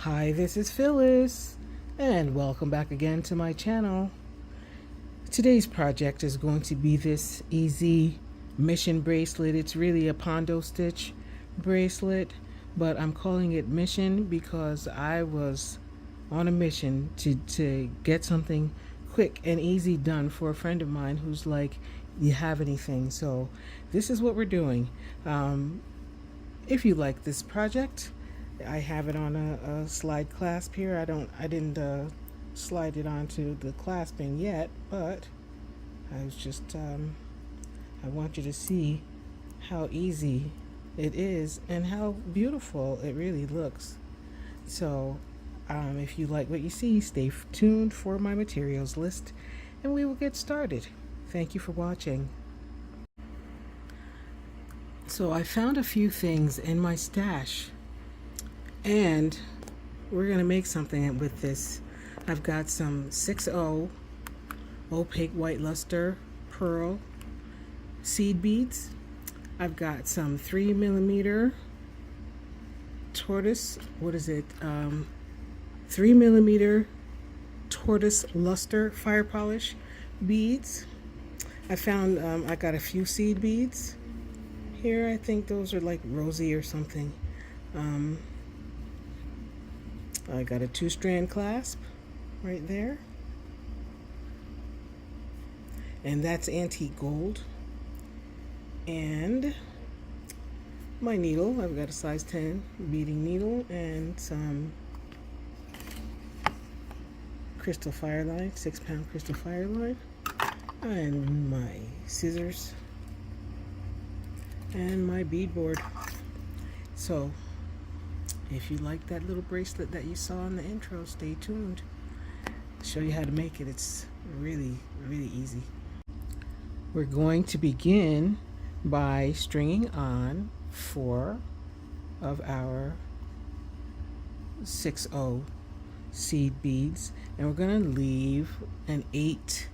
Hi, this is Phyllis, and welcome back again to my channel. Today's project is going to be this easy mission bracelet. It's really a pondo stitch bracelet, but I'm calling it mission because I was on a mission to get something quick and easy done for a friend of mine who's like, you have anything? So this is what we're doing. If you like this project, I have it on a slide clasp here. I didn't slide it onto the clasping yet, but I was just I want you to see how easy it is and how beautiful it really looks. So if you like what you see, stay tuned for my materials list and we will get started. Thank you for watching. So I found a few things in my stash and we're going to make something with this. I've got some 6/0 opaque white luster pearl seed beads. I've got some 3mm tortoise, 3mm tortoise luster fire polish beads. I found I got a few seed beads here. I think those are like rosy or something. I got a 2-strand clasp right there, and that's antique gold. And my needle, I've got a size 10 beading needle and some crystal fire line, 6-pound crystal fire line, and my scissors and my beadboard. So if you like that little bracelet that you saw in the intro, stay tuned. I'll show you how to make it. It's really, really easy. We're going to begin by stringing on 4 of our 6/0 seed beads, and we're going to leave an 8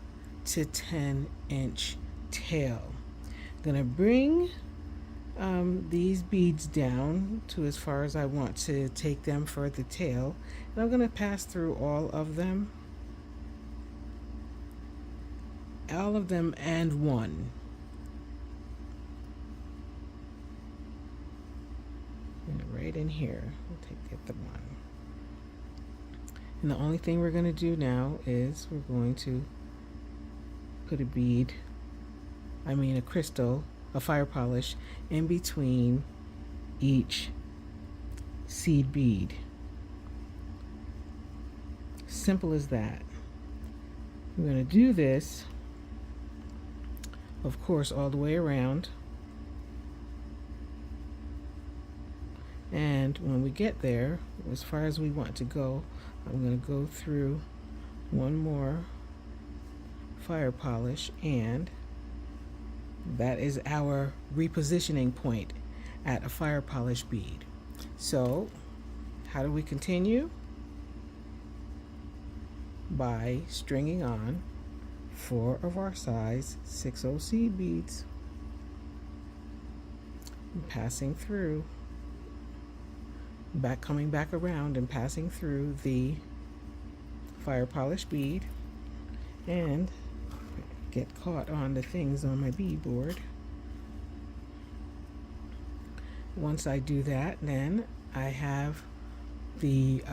to 10 inch tail. I'm going to bring these beads down to as far as I want to take them for the tail, and I'm going to pass through all of them and one. And right in here, we'll get the one. And the only thing we're going to do now is we're going to put a crystal, a fire polish, in between each seed bead. Simple as that. We're going to do this, of course, all the way around. And when we get there, as far as we want to go, I'm going to go through one more fire polish, and that is our repositioning point at a fire polish bead. So how do we continue? By stringing on 4 of our size 6/0 seed beads and passing through, coming back around and passing through the fire polish bead, and get caught on the things on my beadboard. Once I do that, then I have the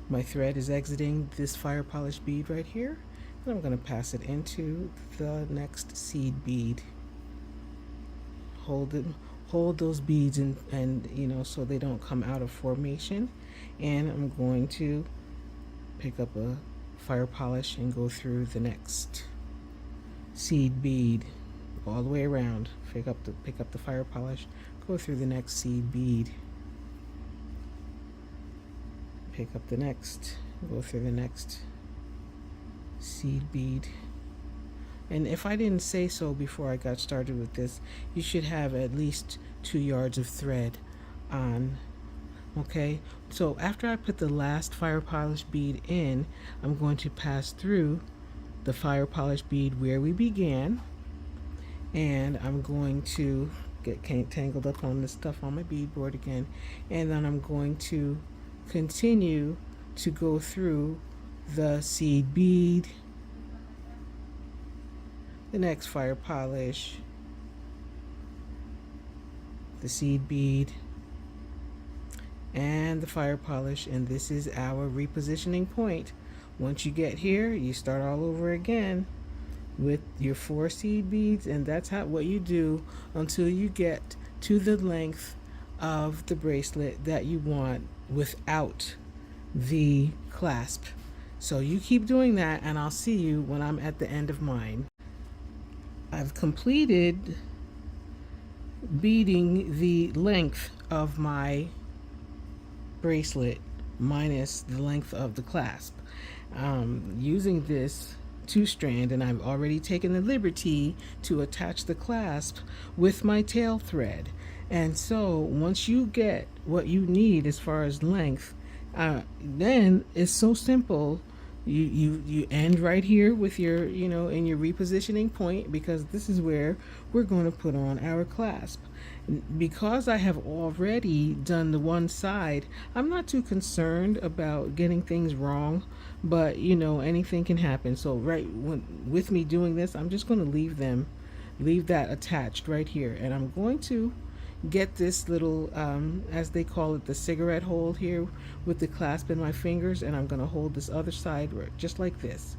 my thread is exiting this fire polish bead right here, and I'm going to pass it into the next seed bead. Hold those beads and so they don't come out of formation, and I'm going to pick up a fire polish and go through the next seed bead all the way around. Pick up the fire polish, go through the next seed bead, pick up the next, go through the next seed bead. And if I didn't say so before I got started with this, you should have at least 2 yards of thread on. Okay, so after I put the last fire polish bead in, I'm going to pass through the fire polish bead where we began, and I'm going to get tangled up on the stuff on my beadboard again. And then I'm going to continue to go through the seed bead, the next fire polish, the seed bead, and the fire polish, and this is our repositioning point. Once you get here, you start all over again with your 4 seed beads, and that's what you do until you get to the length of the bracelet that you want without the clasp. So you keep doing that, and I'll see you when I'm at the end of mine. I've completed beading the length of my bracelet minus the length of the clasp. Using this 2-strand, and I've already taken the liberty to attach the clasp with my tail thread. And so once you get what you need as far as length, then it's so simple. You end right here with your, in your repositioning point, because this is where we're going to put on our clasp. Because I have already done the one side, I'm not too concerned about getting things wrong, but anything can happen. So with me doing this, I'm just going to leave that attached right here, and I'm going to get this little as they call it, the cigarette hold here with the clasp in my fingers, and I'm going to hold this other side just like this.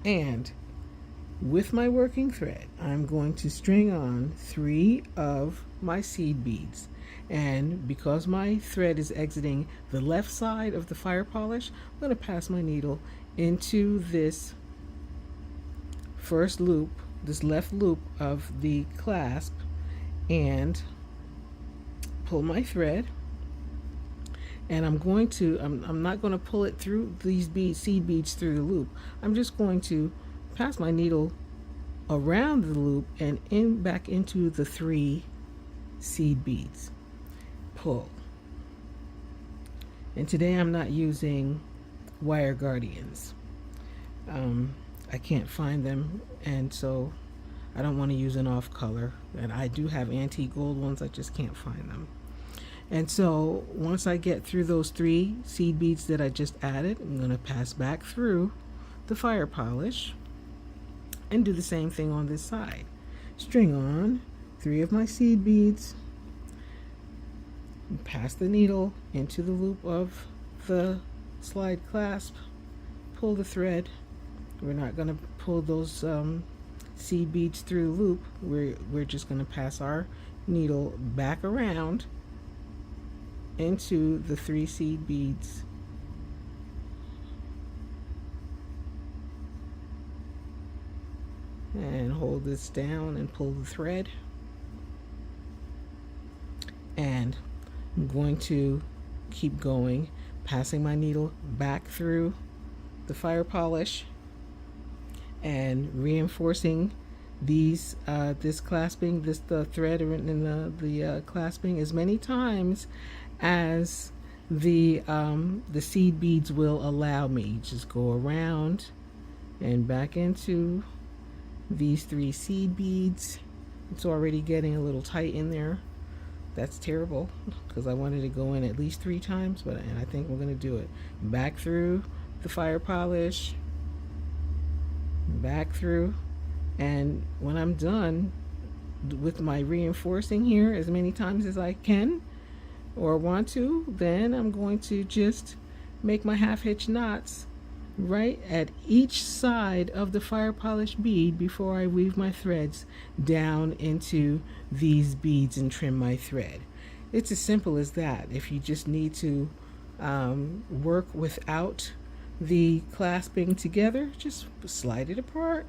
And with my working thread, I'm going to string on 3 of my seed beads, and because my thread is exiting the left side of the fire polish, I'm going to pass my needle into this first loop, this left loop of the clasp, and pull my thread. And I'm not going to pull it through these seed beads through the loop. I'm just going to pass my needle around the loop and back into the 3 seed beads. Pull. And today I'm not using wire guardians. I can't find them, and so I don't want to use an off color, and I do have antique gold ones, I just can't find them. And so once I get through those 3 seed beads that I just added, I'm going to pass back through the fire polish and do the same thing on this side. String on 3 of my seed beads, pass the needle into the loop of the slide clasp, pull the thread. We're not going to pull those seed beads through the loop. We're just going to pass our needle back around into the 3 seed beads, and hold this down and pull the thread. And I'm going to keep going, passing my needle back through the fire polish and reinforcing these this clasping, the thread and the clasping as many times as the seed beads will allow me. Just go around and back into these 3 seed beads. It's already getting a little tight in there. That's terrible, because I wanted to go in at least 3 times, and I think we're going to do it. Back through the fire polish, back through, and when I'm done with my reinforcing here as many times as I can or want to, then I'm going to just make my half hitch knots right at each side of the fire polish bead before I weave my threads down into these beads and trim my thread. It's as simple as that. If you just need to work without the clasping together, just slide it apart,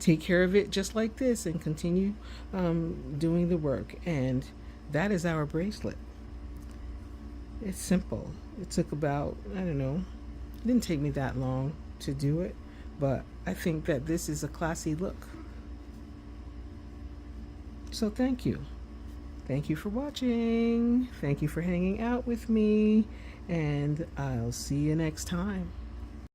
take care of it just like this, and continue doing the work. And that is our bracelet. It's simple. It took about, I don't know, it didn't take me that long to do it, but I think that this is a classy look. So thank you. Thank you for watching. Thank you for hanging out with me, and I'll see you next time.